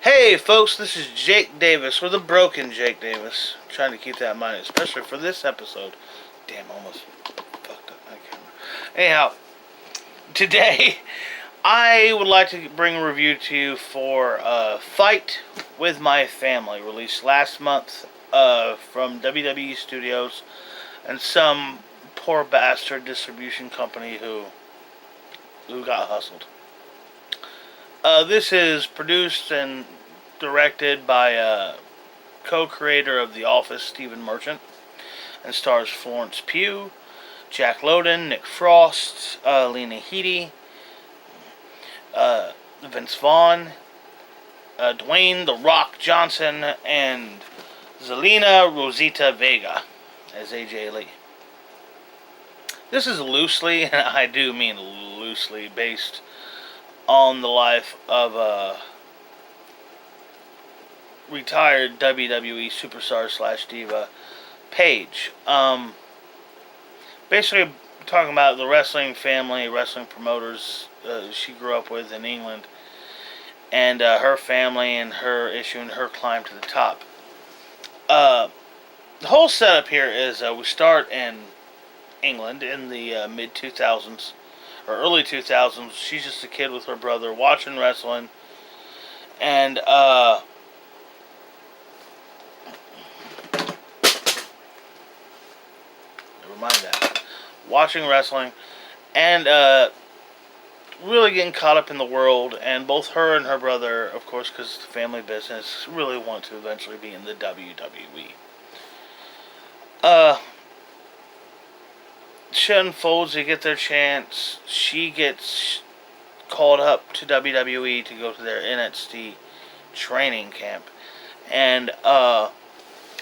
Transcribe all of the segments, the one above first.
Hey folks, this is Jake Davis, or the Broken Jake Davis. I'm trying to keep that in mind, especially for this episode. Damn, almost fucked up my camera. Anyhow, today I would like to bring a review to you for Fight with My Family, released last month from WWE Studios and some poor bastard distribution company who got hustled. This is produced and directed by co-creator of The Office, Stephen Merchant, and stars Florence Pugh, Jack Lowden, Nick Frost, Lena Headey, Vince Vaughn, Dwayne The Rock Johnson, and Zelina Rosita Vega as AJ Lee. This is loosely, and I do mean loosely, based on the life of a retired WWE superstar slash diva, Paige. Basically talking about the wrestling family, wrestling promoters she grew up with in England, and her family and her issue and her climb to the top. The whole setup here is we start in England in the mid 2000s or early 2000s. She's just a kid with her brother watching wrestling, and never mind that. Watching wrestling, and really getting caught up in the world. And both her and her brother, of course, because it's the family business, really want to eventually be in the WWE. Shit unfolds. They get their chance. She gets called up to WWE to go to their NXT training camp, and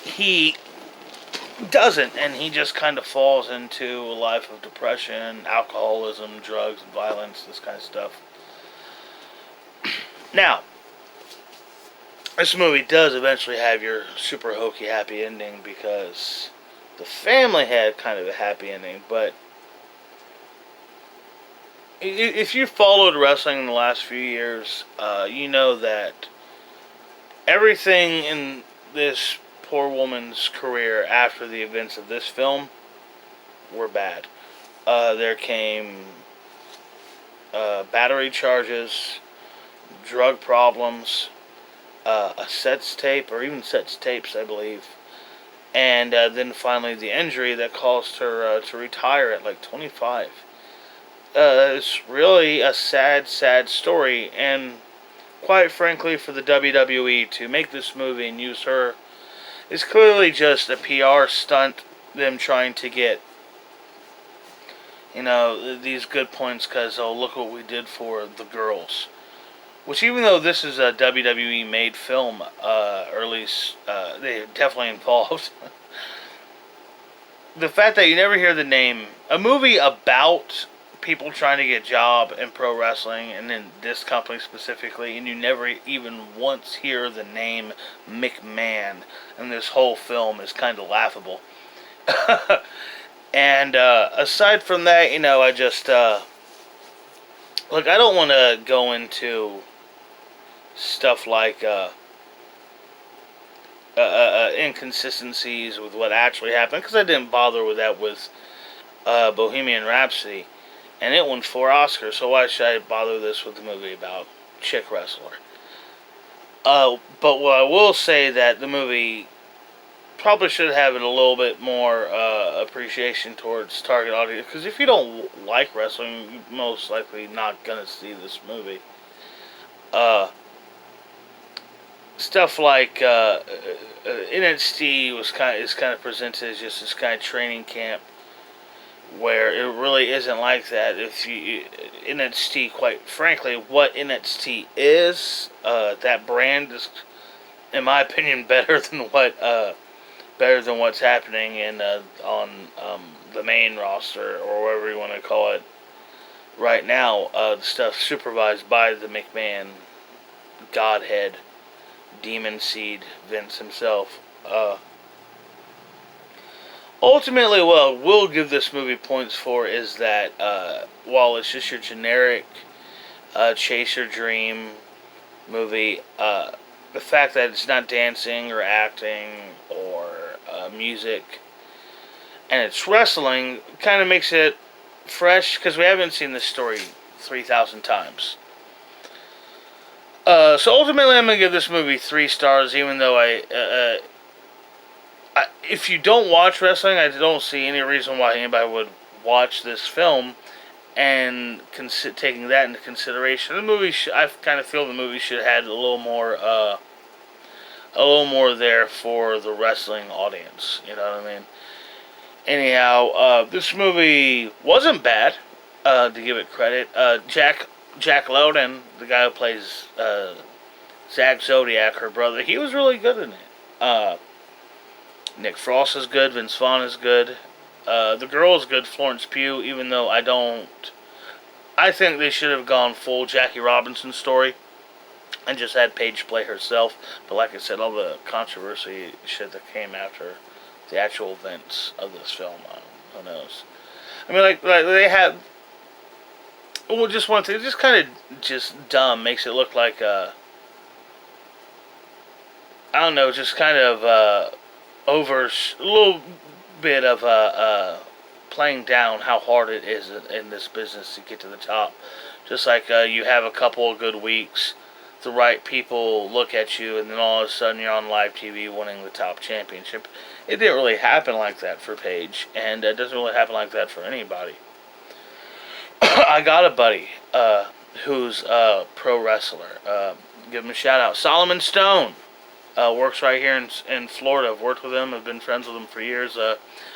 he doesn't, and he just kind of falls into a life of depression, alcoholism, drugs, violence, this kind of stuff. Now, this movie does eventually have your super hokey happy ending, because the family had kind of a happy ending, but if you followed wrestling in the last few years, you know that everything in this poor woman's career after the events of this film were bad. There came battery charges, drug problems, a sets tape, or even sets tapes, I believe, and then finally the injury that caused her to retire at like 25. It's really a sad, sad story, and quite frankly, for the WWE to make this movie and use her is clearly just a PR stunt, them trying to get, these good points because, oh, look what we did for the girls. Which, even though this is a WWE made film, or at least they're definitely involved, the fact that you never hear the name, a movie about people trying to get a job in pro wrestling, and in this company specifically, and you never even once hear the name McMahon in this whole film, is kind of laughable. And aside from that, I just look, I don't want to go into stuff like inconsistencies with what actually happened, because I didn't bother with that with Bohemian Rhapsody, and it won 4 Oscars, so why should I bother this with a movie about chick wrestler? But what I will say, that the movie probably should have a little bit more appreciation towards target audience, because if you don't like wrestling, you're most likely not gonna see this movie. Stuff like NXT is kind of presented as just this kind of training camp, where it really isn't like that. If you NXT, quite frankly, what NXT is, that brand is, in my opinion, better than what's happening in on the main roster, or whatever you want to call it right now. The stuff supervised by the McMahon Godhead, Demon Seed, Vince himself. Ultimately, what we'll give this movie points for is that while it's just your generic chase your dream movie, the fact that it's not dancing or acting or music, and it's wrestling, kind of makes it fresh because we haven't seen this story 3,000 times. So ultimately, I'm gonna give this movie 3 stars, even though if you don't watch wrestling, I don't see any reason why anybody would watch this film. And taking that into consideration, the movie I kind of feel the movie should have had a little more there for the wrestling audience. You know what I mean? Anyhow, this movie wasn't bad. To give it credit, Jack Lowden, the guy who plays Zack Zodiac, her brother, he was really good in it. Nick Frost is good. Vince Vaughn is good. The girl is good, Florence Pugh, even though I think they should have gone full Jackie Robinson story and just had Paige play herself. But like I said, all the controversy shit that came after the actual events of this film, who knows? I mean, like they have. Well, just one thing, just kind of just dumb, makes it look like I don't know, just kind of over a little bit of playing down how hard it is in this business to get to the top. Just like you have a couple of good weeks, the right people look at you, and then all of a sudden you're on live TV winning the top championship. It didn't really happen like that for Paige, and it doesn't really happen like that for anybody. I got a buddy who's a pro wrestler. Give him a shout out. Solomon Stone works right here in Florida. I've worked with him. I've been friends with him for years.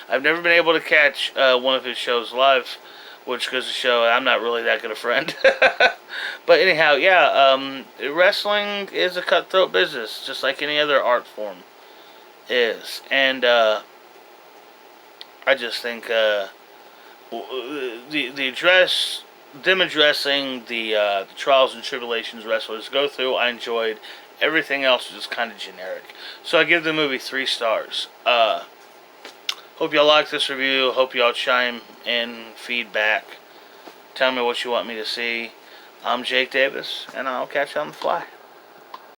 I've never been able to catch one of his shows live, which goes to show I'm not really that good a friend. But anyhow, yeah, wrestling is a cutthroat business, just like any other art form is. And I just think them addressing the trials and tribulations wrestlers go through, I enjoyed. Everything else is just kind of generic. So I give the movie 3 stars. Hope y'all like this review. Hope y'all chime in feedback. Tell me what you want me to see. I'm Jake Davis, and I'll catch you on the fly.